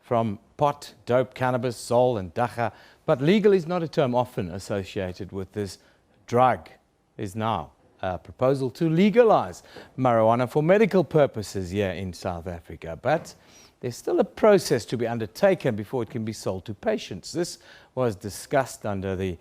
from pot, dope, cannabis, sol and DAGGA, but legal is not a term often associated with this drug. Is now a proposal to legalize marijuana for medical purposes here in South Africa, but there's still a process to be undertaken before it can be sold to patients. This was discussed under the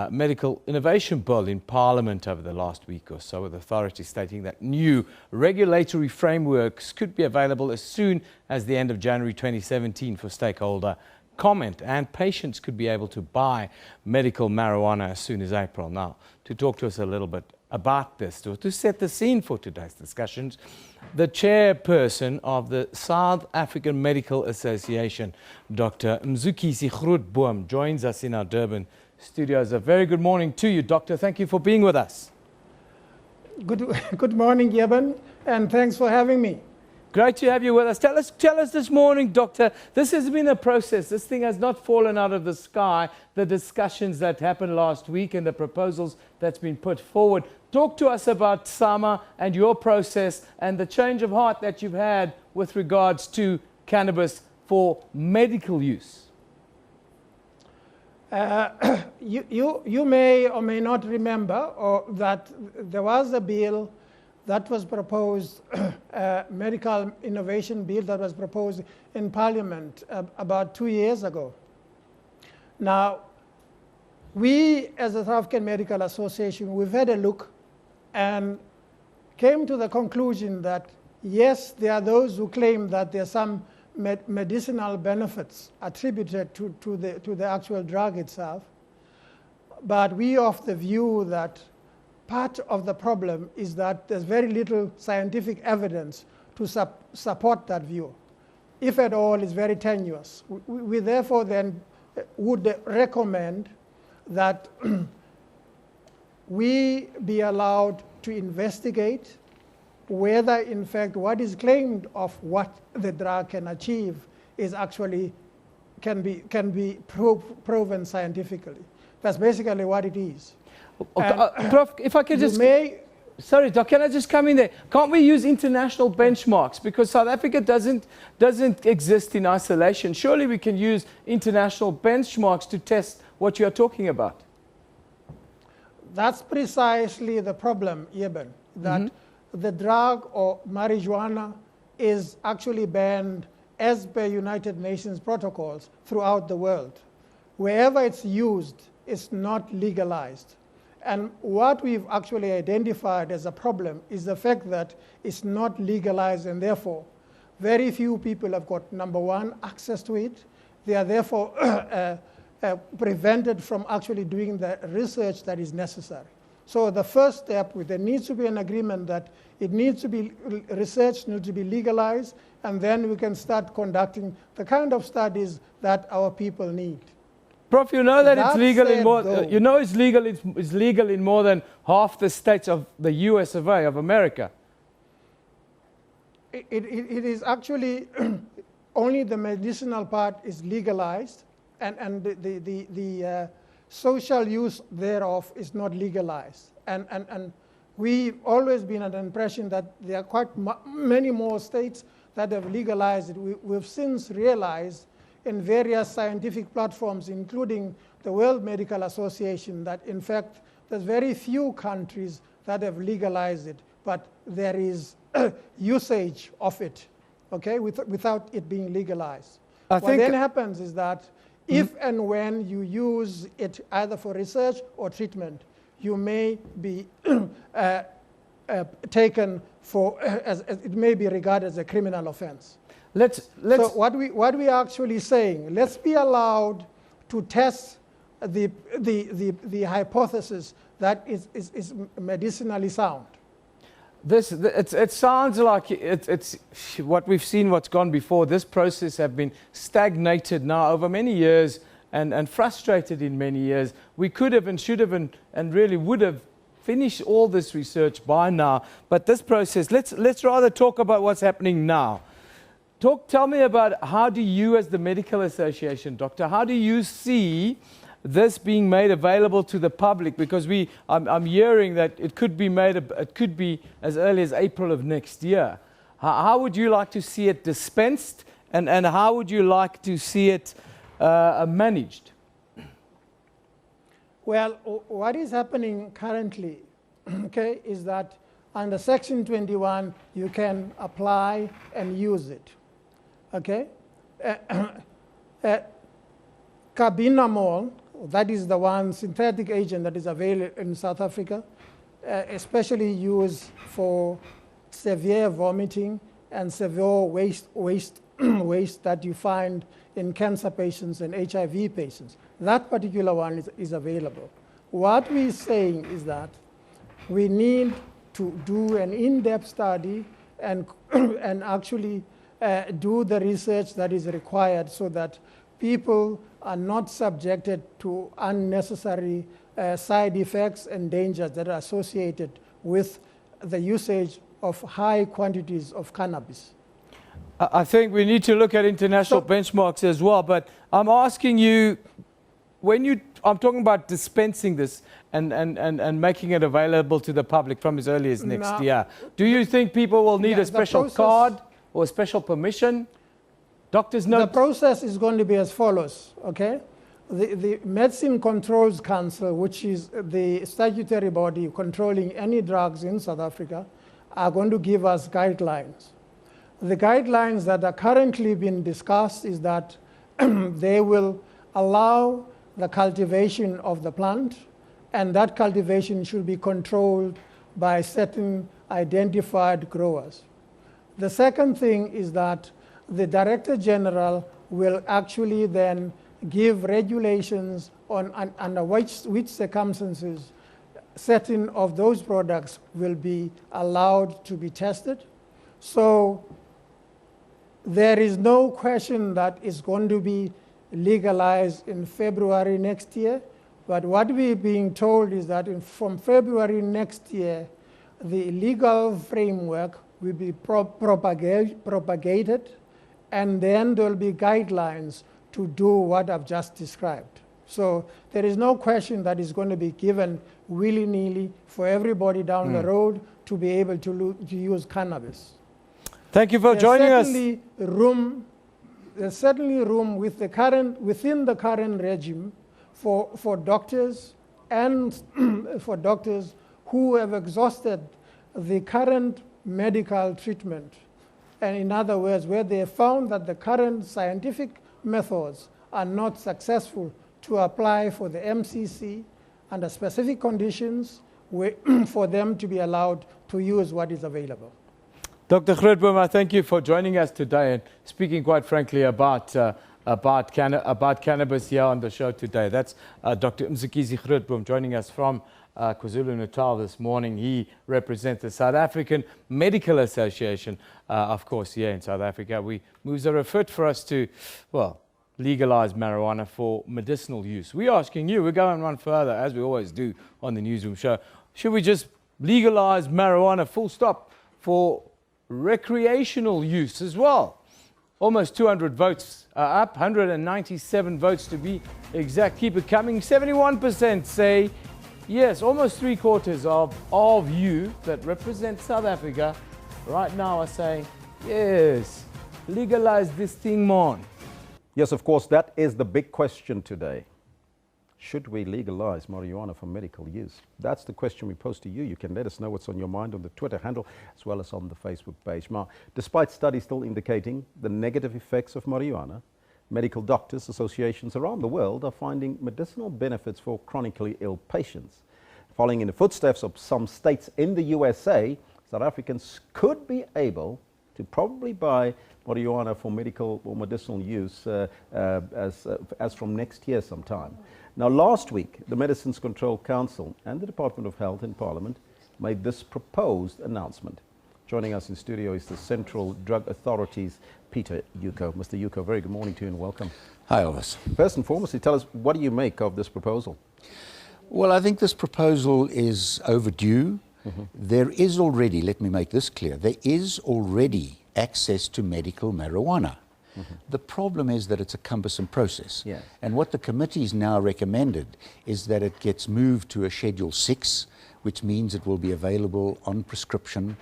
Medical Innovation Bill in Parliament over the last week or so, with authorities stating that new regulatory frameworks could be available as soon as the end of January 2017 for stakeholder comment, and patients could be able to buy medical marijuana as soon as April. Now, to talk to us a little bit about this, to set the scene for today's discussions, the chairperson of the South African Medical Association, Dr. Mzukisi Grootboom, joins us in our Durban studios. A very good morning to you, Doctor. Thank you for being with us. Good morning, Yeben, and thanks for having me. Great to have you with us. Tell us this morning, Doctor, this has been a process. This thing has not fallen out of the sky. The discussions that happened last week and the proposals that's been put forward. Talk to us about SAMA and your process and the change of heart that you've had with regards to cannabis for medical use. You may or may not remember that there was a bill that was proposed, a medical innovation bill that was proposed in Parliament about 2 years ago. Now, we as the South African Medical Association, we've had a look and came to the conclusion that yes, there are those who claim that there are some medicinal benefits attributed to the actual drug itself, but we are of the view that part of the problem is that there's very little scientific evidence to support that view. If at all, it's very tenuous. We therefore then would recommend that we be allowed to investigate whether in fact what is claimed of what the drug can achieve is actually can be proven scientifically. That's basically what it is. Prof, if I could just... Sorry, Doc, can I just come in there? Can't we use international benchmarks? Because South Africa doesn't exist in isolation. Surely we can use international benchmarks to test what you're talking about. That's precisely the problem, Yeben, that the drug or marijuana is actually banned as per United Nations protocols throughout the world. Wherever it's used, it's not legalized. And what we've actually identified as a problem is the fact that it's not legalized, and therefore very few people have got, number one, access to it. They are therefore prevented from actually doing the research that is necessary. So the first step, there needs to be an agreement that it needs to be research, needs to be legalized, and then we can start conducting the kind of studies that our people need. Prof, you know that it's legal in more. You know it's legal in more than half the states of the US of A, of America. It is actually only the medicinal part is legalized, and the social use thereof is not legalized. And we've always been under the impression that there are quite many more states that have legalized it. We've since realized in various scientific platforms, including the World Medical Association, that in fact there's very few countries that have legalized it, but there is usage of it, okay, without it being legalized. What then happens is that if and when you use it either for research or treatment, you may be taken for, as it may be regarded as a criminal offense. So what we are actually saying, let's be allowed to test the hypothesis that is medicinally sound. It sounds like it's what we've seen, what's gone before. This process have been stagnated now over many years and frustrated in many years. We could have and should have and really would have finished all this research by now. But this process, let's rather talk about what's happening now. Tell me about how do you, as the Medical Association, Doctor, how do you see this being made available to the public? Because I'm hearing that it could be as early as April of next year. How would you like to see it dispensed and how would you like to see it managed? Well, what is happening currently, okay, is that under Section 21, you can apply and use it, okay? Carbinamol, that is the one synthetic agent that is available in South Africa, especially used for severe vomiting and severe waste that you find in cancer patients and HIV patients. That particular one is available. What we're saying is that we need to do an in-depth study and, and actually do the research that is required so that people are not subjected to unnecessary side effects and dangers that are associated with the usage of high quantities of cannabis. I think we need to look at international benchmarks as well, but I'm asking you, I'm talking about dispensing this and making it available to the public from as early as next year. Do you think people will need a special card or a special permission? Doctors know. The process is going to be as follows, okay? The Medicine Controls Council, which is the statutory body controlling any drugs in South Africa, are going to give us guidelines. The guidelines that are currently being discussed is that they will allow the cultivation of the plant, and that cultivation should be controlled by certain identified growers. The second thing is that the Director General will actually then give regulations on under which circumstances certain of those products will be allowed to be tested. So there is no question that it's going to be legalized in February next year. But what we're being told is that from February next year, the legal framework will be propagated, and then there will be guidelines to do what I've just described. So there is no question that is going to be given willy-nilly for everybody down the road to be able to use cannabis. Thank you for joining us. There's certainly room within the current regime for doctors and for doctors who have exhausted the current medical treatment. And in other words, where they have found that the current scientific methods are not successful to apply for the MCC under specific conditions for them to be allowed to use what is available. Dr. Grootboom, I thank you for joining us today and speaking quite frankly about cannabis here on the show today. That's Dr. Mzikizi Grootboom joining us from KwaZulu-Natal this morning. He represents the South African Medical Association, of course, here in South Africa. Moves are afoot for us to, well, legalize marijuana for medicinal use. We're asking you, we're going one further, as we always do on the Newsroom show. Should we just legalize marijuana full stop for recreational use as well? Almost 200 votes are up, 197 votes to be exact. Keep it coming. 71% say yes. Almost 3/4 of you that represent South Africa right now are saying yes, legalize this thing, man. Yes, of course, that is the big question today. Should we legalize marijuana for medical use? That's the question we pose to you. You can let us know what's on your mind on the Twitter handle as well as on the Facebook page. Now, despite studies still indicating the negative effects of marijuana, medical doctors associations around the world are finding medicinal benefits for chronically ill patients. Following in the footsteps of some states in the USA, South Africans could be able to probably buy marijuana for medical or medicinal use as from next year sometime. Now, last week, the Medicines Control Council and the Department of Health in Parliament made this proposed announcement. Joining us in studio is the Central Drug Authority's Peter Yuko. Mr. Yuko, very good morning to you and welcome. Hi, Elvis. First and foremost, tell us, what do you make of this proposal? Well, I think this proposal is overdue. There is already, let me make this clear, there is already access to medical marijuana. The problem is that it's a cumbersome process. Yes. And what the committee's now recommended is that it gets moved to a Schedule 6, which means it will be available on prescription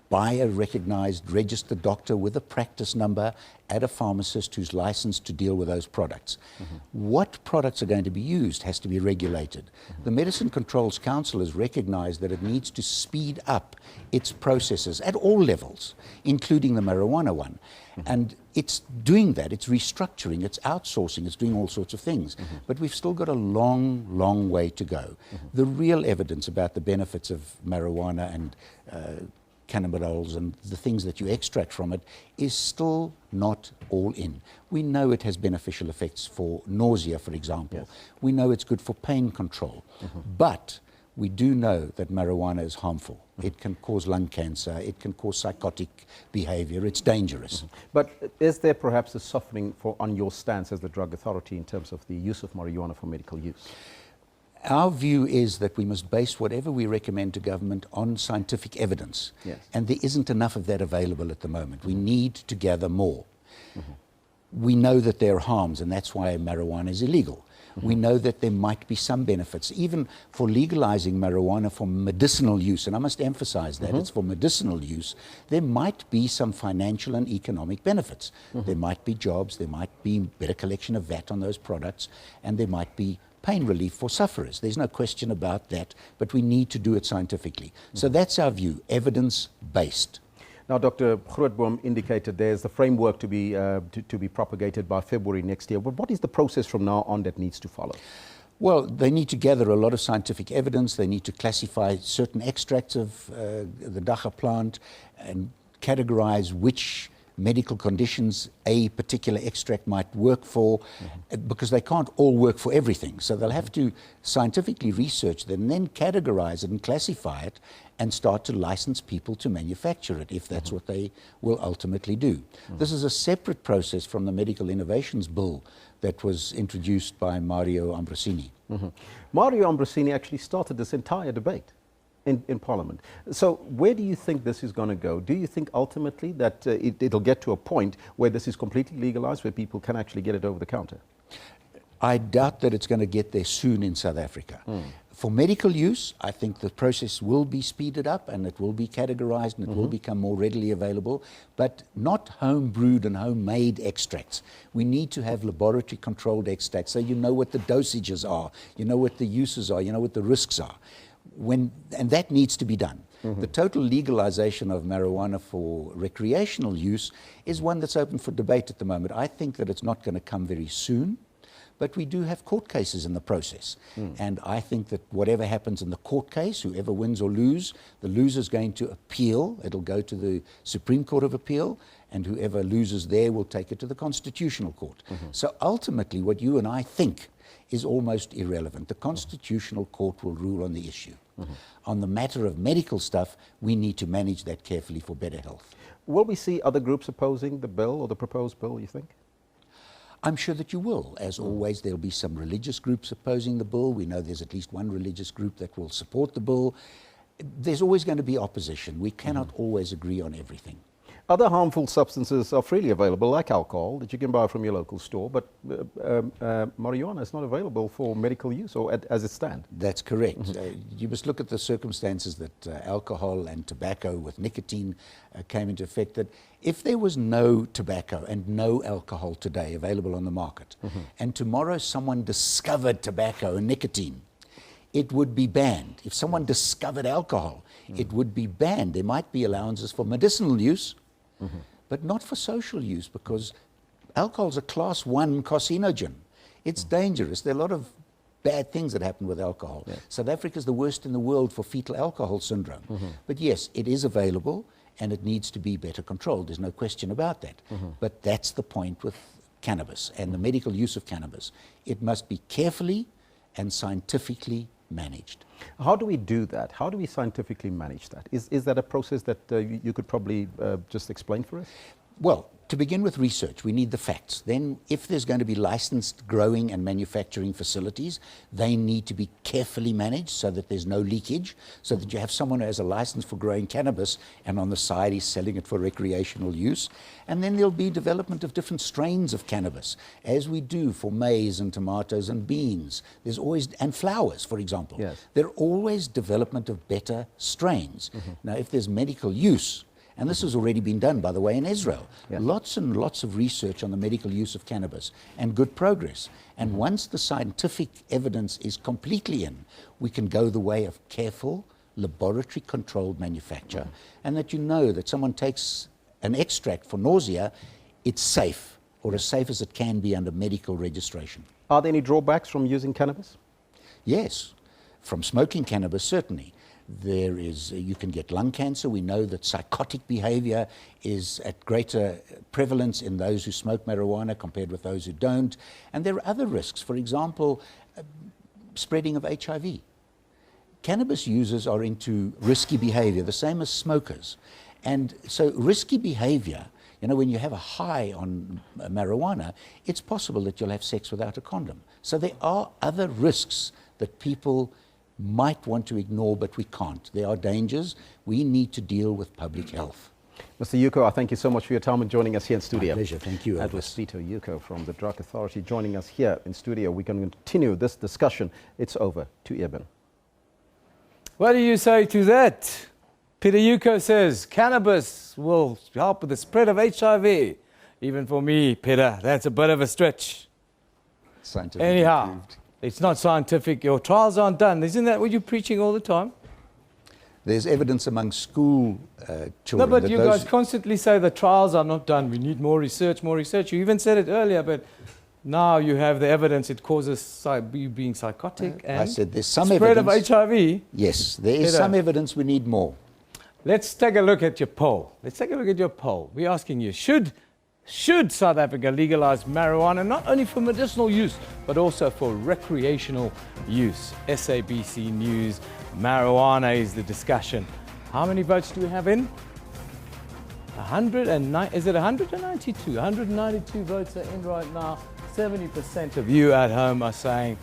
by a recognized registered doctor with a practice number at a pharmacist who's licensed to deal with those products. What products are going to be used has to be regulated. The Medicine Controls Council has recognized that it needs to speed up its processes at all levels, including the marijuana one. And it's doing that, it's restructuring, it's outsourcing, it's doing all sorts of things. But we've still got a long, long way to go. The real evidence about the benefits of marijuana and cannabidiol and the things that you extract from it is still not all in. We know it has beneficial effects for nausea, for example. We know it's good for pain control. But we do know that marijuana is harmful. It can cause lung cancer, it can cause psychotic behavior, it's dangerous. But is there perhaps a softening on your stance as the drug authority in terms of the use of marijuana for medical use? Our view is that we must base whatever we recommend to government on scientific evidence. And there isn't enough of that available at the moment. We need to gather more. We know that there are harms, and that's why marijuana is illegal. We know that there might be some benefits, even for legalizing marijuana for medicinal use, and I must emphasize that it's for medicinal use. There might be some financial and economic benefits. There might be jobs, there might be better collection of VAT on those products, and there might be pain relief for sufferers. There's no question about that, but we need to do it scientifically. So that's our view, evidence-based. Now, Dr. Grootboom indicated there's the framework to be propagated by February next year. But what is the process from now on that needs to follow? Well, they need to gather a lot of scientific evidence. They need to classify certain extracts of the DAGGA plant and categorize which medical conditions a particular extract might work for, because they can't all work for everything. So they'll have to scientifically research them and then categorize it and classify it and start to license people to manufacture it, if that's what they will ultimately do. This is a separate process from the Medical Innovations Bill that was introduced by Mario Ambrosini. Mario Ambrosini actually started this entire debate in Parliament. So where do you think this is going to go? Do you think ultimately that it'll get to a point where this is completely legalized, where people can actually get it over the counter? I doubt that it's going to get there soon in South Africa. For medical use, I think the process will be speeded up and it will be categorized and it will become more readily available, but not home-brewed and homemade extracts. We need to have laboratory-controlled extracts, so you know what the dosages are, you know what the uses are, you know what the risks are. And that needs to be done. The total legalization of marijuana for recreational use is one that's open for debate at the moment. I think that it's not going to come very soon, but we do have court cases in the process. And I think that whatever happens in the court case, whoever wins or loses, the loser's going to appeal. It'll go to the Supreme Court of Appeal, and whoever loses there will take it to the Constitutional Court. So ultimately, what you and I think is almost irrelevant. The Constitutional Court will rule on the issue. On the matter of medical stuff, we need to manage that carefully for better health. Will we see other groups opposing the bill or the proposed bill, you think? I'm sure that you will. As always, there'll be some religious groups opposing the bill. We know there's at least one religious group that will support the bill. There's always going to be opposition. We cannot always agree on everything. Other harmful substances are freely available, like alcohol, that you can buy from your local store, but marijuana is not available for medical use, or as it stands. That's correct. You must look at the circumstances that alcohol and tobacco with nicotine came into effect, that if there was no tobacco and no alcohol today available on the market, and tomorrow someone discovered tobacco and nicotine, it would be banned. If someone discovered alcohol, it would be banned. There might be allowances for medicinal use, but not for social use, because alcohol is a class 1 carcinogen. It's dangerous. There are a lot of bad things that happen with alcohol. South Africa is the worst in the world for fetal alcohol syndrome. But yes, it is available and it needs to be better controlled. There's no question about that. But that's the point with cannabis and the medical use of cannabis. It must be carefully and scientifically managed. How do we do that? How do we scientifically manage that? Is that a process that you could probably just explain for us? Well, to begin with research, we need the facts. Then if there's going to be licensed growing and manufacturing facilities, they need to be carefully managed so that there's no leakage, so that you have someone who has a license for growing cannabis and on the side he's selling it for recreational use. And then there'll be development of different strains of cannabis, as we do for maize and tomatoes and beans. There's always, and flowers, for example. Yes. There are always development of better strains. Now, if there's medical use, And this has already been done, by the way, in Israel. Yeah. Lots and lots of research on the medical use of cannabis and good progress. And once the scientific evidence is completely in, we can go the way of careful, laboratory-controlled manufacture, and that you know that someone takes an extract for nausea, it's safe, or as safe as it can be under medical registration. Are there any drawbacks from using cannabis? Yes, from smoking cannabis, certainly. There is, you can get lung cancer. We know that psychotic behavior is at greater prevalence in those who smoke marijuana compared with those who don't. And there are other risks. For example, spreading of HIV. Cannabis users are into risky behavior, the same as smokers. And so risky behavior, you know, when you have a high on marijuana, it's possible that you'll have sex without a condom. So there are other risks that people might want to ignore, but we can't. There are dangers. We need to deal with public health. Mr. Yuko, I thank you so much for your time and joining us here in studio. My pleasure. Thank you. That was Sito Yuko from the Drug Authority joining us here in studio. We can continue this discussion. It's over to Eben. What do you say to that? Peter Yuko says cannabis will help with the spread of HIV. Even for me, Peter, that's a bit of a stretch. Scientifically Anyhow, proved. it's not scientific. Your trials aren't done. Isn't that what you're preaching all the time? There's evidence among school No, children. but that you guys constantly say the trials are not done. We need more research, more research. You even said it earlier, but now you have the evidence it causes you being psychotic and I said there's some spread evidence. of HIV. Yes, there is Peter. some evidence. We need more. Let's take a look at your poll. Let's take a look at your poll. We're asking you, should South Africa legalize marijuana not only for medicinal use, but also for recreational use? SABC News, marijuana is the discussion. How many votes do we have in? 109, is it 192? 192 votes are in right now. 70% of you at home are saying,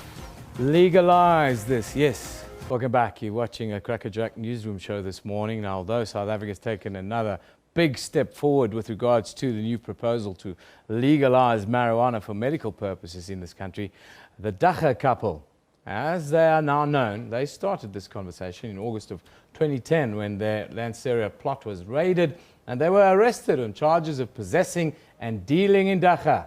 legalize this. Yes. Welcome back. You're watching a Crackerjack Newsroom show this morning. Now, although South Africa's taken another big step forward with regards to the new proposal to legalize marijuana for medical purposes in this country, the DAGGA couple, as they are now known, they started this conversation in August of 2010 when their Lanseria plot was raided and they were arrested on charges of possessing and dealing in DAGGA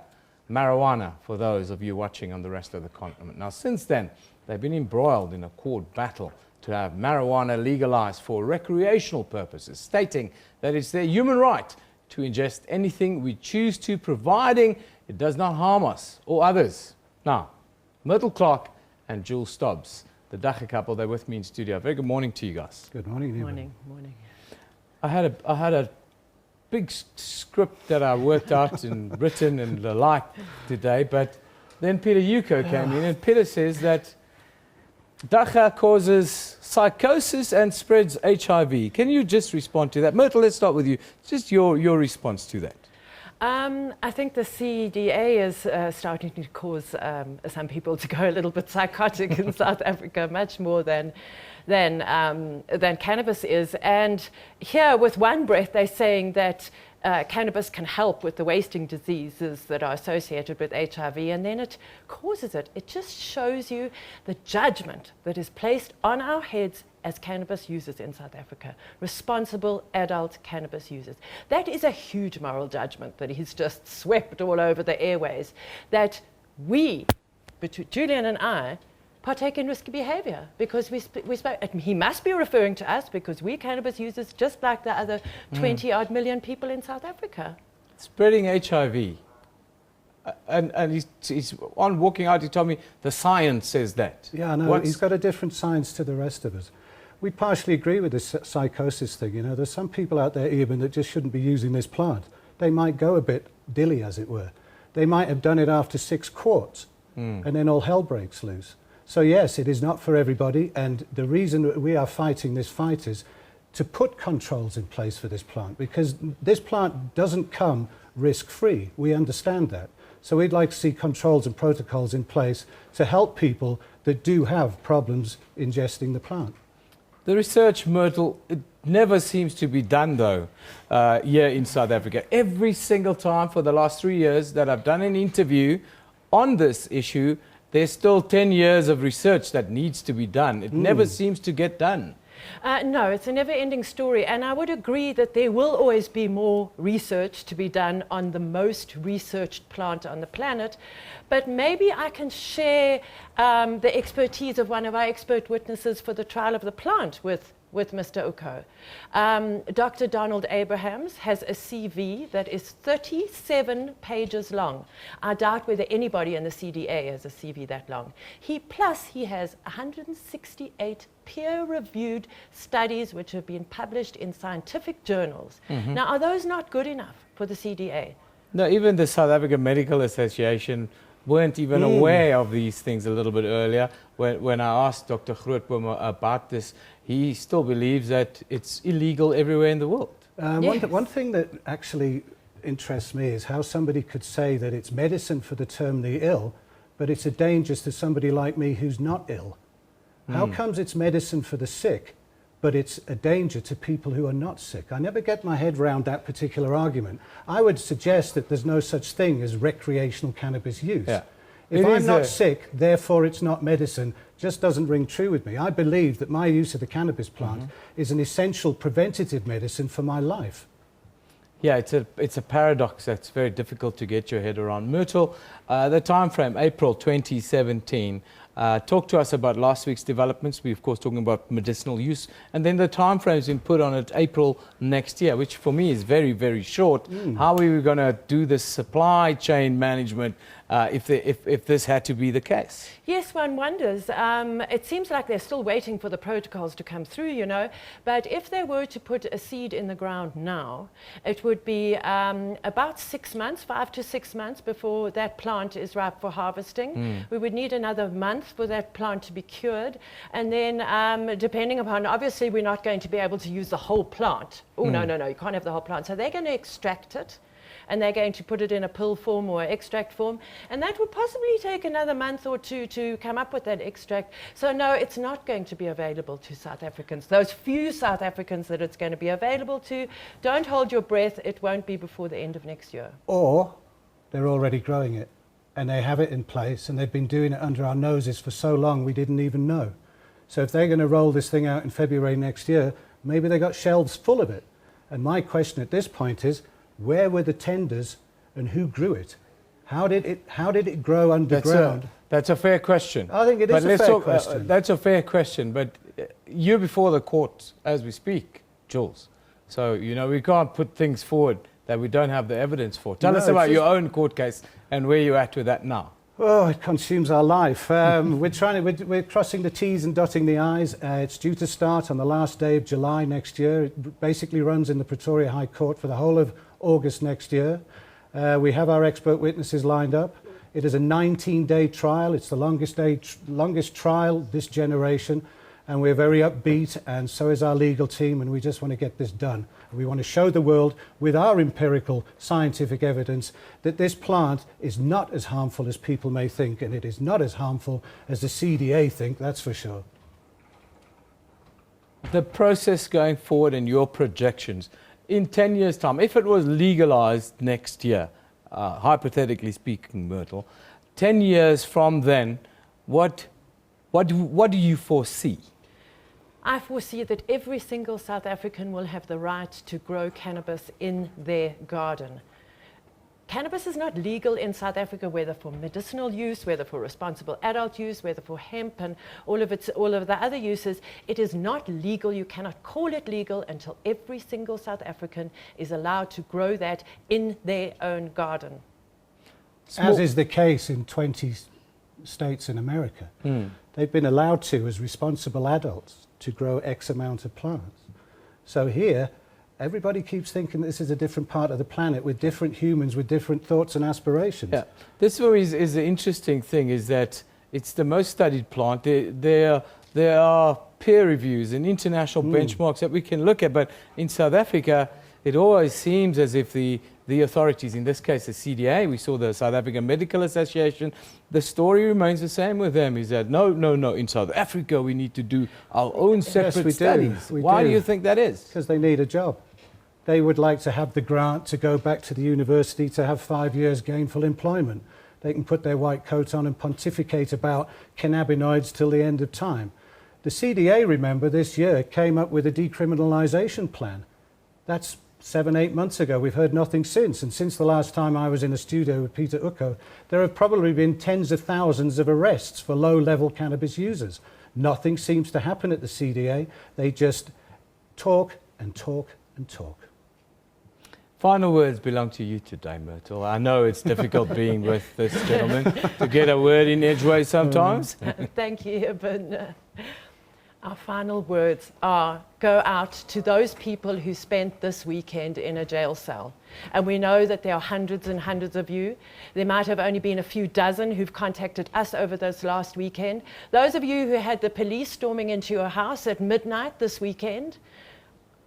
marijuana, for those of you watching on the rest of the continent. Now, since then, they've been embroiled in a court battle to have marijuana legalized for recreational purposes, stating that it's their human right to ingest anything we choose to, providing it does not harm us or others. Now, MYRTLE CLARKE and Jules Stobbs, the DAGGA couple, they're with me in studio. Very good morning to you guys. Good morning. Morning, morning. I had a big script that I worked out and written and the like today, but then Peter Yuko came in and Peter says that DAGGA causes psychosis and spreads HIV. Can you just respond to that? Myrtle, let's start with you. Just your response to that. I think the CDA is starting to cause some people to go a little bit psychotic in South Africa, much more than cannabis is. And here, with one breath, they're saying that cannabis can help with the wasting diseases that are associated with HIV, and then it causes it. It just shows you the judgment that is placed on our heads as cannabis users in South Africa, responsible adult cannabis users. That is a huge moral judgment that he's just swept all over the airways, that we, Julian and I, partake in risky behavior because we spoke. He must be referring to us because we're cannabis users just like the other 20-odd million people in South Africa. Spreading HIV. And he's on walking out, he told me the science says that. Yeah, no, he's got a different science to the rest of us. We partially agree with this psychosis thing. You know, there's some people out there even that just shouldn't be using this plant. They might go a bit dilly, as it were. They might have done it after 6 quarts, and then all hell breaks loose. So yes, it is not for everybody, and the reason that we are fighting this fight is to put controls in place for this plant, because this plant doesn't come risk-free. We understand that. So we'd like to see controls and protocols in place to help people that do have problems ingesting the plant. The research, Myrtle, it never seems to be done, though, here in South Africa. Every single time for the last 3 years that I've done an interview on this issue, there's still 10 years of research that needs to be done. It never seems to get done. No, it's a never-ending story, and I would agree that there will always be more research to be done on the most researched plant on the planet, but maybe I can share the expertise of one of our expert witnesses for the trial of the plant with Mr. Uko. Dr. Donald Abrahams has a CV that is 37 pages long. I doubt whether anybody in the CDA has a CV that long. Plus he has 168 peer-reviewed studies which have been published in scientific journals. Now, are those not good enough for the CDA? No, even the South African Medical Association weren't even aware of these things a little bit earlier. When I asked Dr. Grootboom about this, he still believes that it's illegal everywhere in the world. Yes. One thing that actually interests me is how somebody could say that it's medicine for the terminally ill, but it's a danger to somebody like me who's not ill. How comes it's medicine for the sick, but it's a danger to people who are not sick? I never get my head around that particular argument. I would suggest that there's no such thing as recreational cannabis use. Yeah. If I'm not sick, therefore it's not medicine, just doesn't ring true with me. I believe that my use of the cannabis plant is an essential preventative medicine for my life. Yeah, it's a paradox that's very difficult to get your head around. Myrtle, the time frame, April 2017. Talk to us about last week's developments. We're, of course, talking about medicinal use. And then the time frame's been put on it April next year, which for me is very, very short. How are we going to do this supply chain management if this had to be the case? Yes, one wonders. It seems like they're still waiting for the protocols to come through, you know. But if they were to put a seed in the ground now, it would be about 6 months, 5 to 6 months before that plant is ripe for harvesting. We would need another month for that plant to be cured. And then depending upon, obviously we're not going to be able to use the whole plant. Oh, no, you can't have the whole plant. So they're going to extract it, and they're going to put it in a pill form or extract form, and that would possibly take another month or two to come up with that extract. So no, it's not going to be available to South Africans. Those few South Africans that it's going to be available to, don't hold your breath, it won't be before the end of next year. Or they're already growing it, and they have it in place, and they've been doing it under our noses for so long we didn't even know. So if they're going to roll this thing out in February next year, maybe they got shelves full of it. And my question at this point is, where were the tenders and who grew it? How did it grow underground? That's a fair question. I think it is a fair question. That's a fair question, but you're before the court as we speak, Jules. So, you know, we can't put things forward that we don't have the evidence for. Tell us about your own court case and where you're at with that now. Oh, it consumes our life. We're crossing the T's and dotting the I's. It's due to start on the last day of July next year. It basically runs in the Pretoria High Court for the whole of August next year. We have our expert witnesses lined up. It is a 19-day trial. It's the longest trial this generation, and we're very upbeat, and so is our legal team, and we just want to get this done. We want to show the world with our empirical scientific evidence that this plant is not as harmful as people may think, and it is not as harmful as the CDA think, that's for sure. The process going forward and your projections, in 10 years' time, if it was legalized next year, hypothetically speaking, Myrtle, 10 years from then, what do you foresee? I foresee that every single South African will have the right to grow cannabis in their garden. Cannabis is not legal in South Africa, whether for medicinal use, whether for responsible adult use, whether for hemp and all of the other uses. It is not legal. You cannot call it legal until every single South African is allowed to grow that in their own garden. As is the case in 20 states in America. They've been allowed to, as responsible adults, to grow X amount of plants. So here, everybody keeps thinking this is a different part of the planet with different humans with different thoughts and aspirations. Yeah. This is the interesting thing, is that it's the most studied plant. There are peer reviews and international benchmarks that we can look at, but in South Africa, it always seems as if the authorities, in this case the CDA, we saw the South African Medical Association, the story remains the same with them, is that no, in South Africa we need to do our own separate studies. Why do you think that is? Because they need a job. They would like to have the grant to go back to the university to have 5 years gainful employment. They can put their white coat on and pontificate about cannabinoids till the end of time. The CDA, remember, this year came up with a decriminalisation plan. That's 7-8 months ago. We've heard nothing since. And since the last time I was in a studio with Peter Ucko, there have probably been tens of thousands of arrests for low-level cannabis users. Nothing seems to happen at the CDA. They just talk and talk and talk. Final words belong to you today, Myrtle. I know it's difficult being with this gentleman to get a word in edgeways sometimes. Thank you, Eben. Our final words are go out to those people who spent this weekend in a jail cell. And we know that there are hundreds and hundreds of you. There might have only been a few dozen who've contacted us over this last weekend. Those of you who had the police storming into your house at midnight this weekend,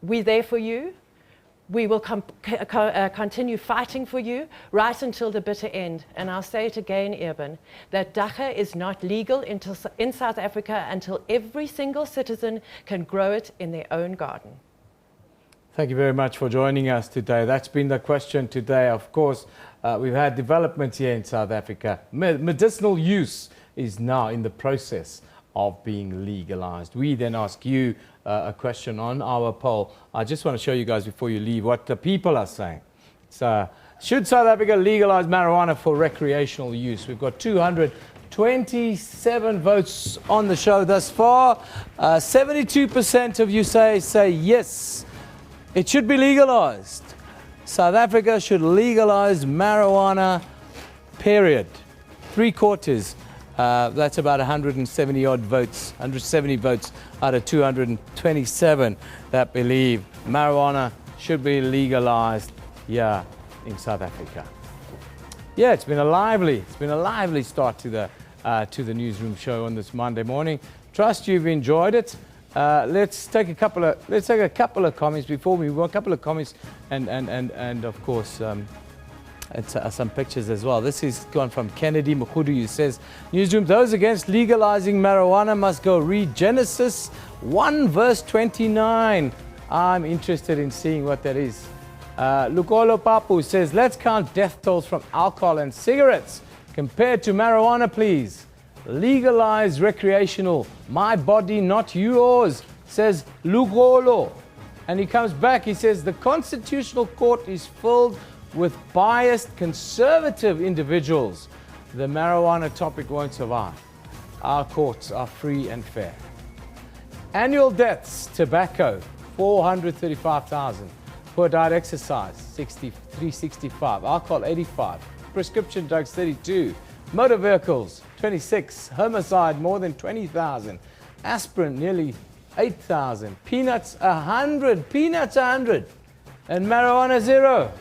we're there for you. We will continue fighting for you right until the bitter end. And I'll say it again, Eben, that DAGGA is not legal in South Africa until every single citizen can grow it in their own garden. Thank you very much for joining us today. That's been the question today. Of course, we've had developments here in South Africa. Medicinal use is now in the process of being legalized. We then ask you a question on our poll. I just want to show you guys before you leave what the people are saying. Should South Africa legalize marijuana for recreational use? We've got 227 votes on the show thus far. 72% of you say yes, it should be legalized. South Africa should legalize marijuana, period. 3/4. That's about 170 odd votes, 170 votes out of 227 that believe marijuana should be legalized here in South Africa. Yeah, it's been a lively start to the Newsroom show on this Monday morning. Trust you've enjoyed it. Let's take a couple of comments before we move on. A couple of comments and of course. Some pictures as well. This is gone from Kennedy Mukhudu, who says, Newsroom, those against legalizing marijuana must go read Genesis 1 verse 29. I'm interested in seeing what that is. Lukolo Papu says, let's count death tolls from alcohol and cigarettes compared to marijuana, please. Legalize recreational. My body, not yours, says Lukolo. And he comes back, he says, the Constitutional Court is filled with biased conservative individuals. The marijuana topic won't survive. Our courts are free and fair. Annual deaths, tobacco, 435,000. Poor diet, exercise, 365. Alcohol, 85. Prescription drugs, 32. Motor vehicles, 26. Homicide, more than 20,000. Aspirin, nearly 8,000. Peanuts, 100. Peanuts, 100. And marijuana, 0.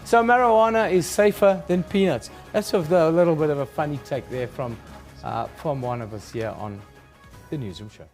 So marijuana is safer than peanuts. That's a little bit of a funny take there from one of us here on the Newsroom show.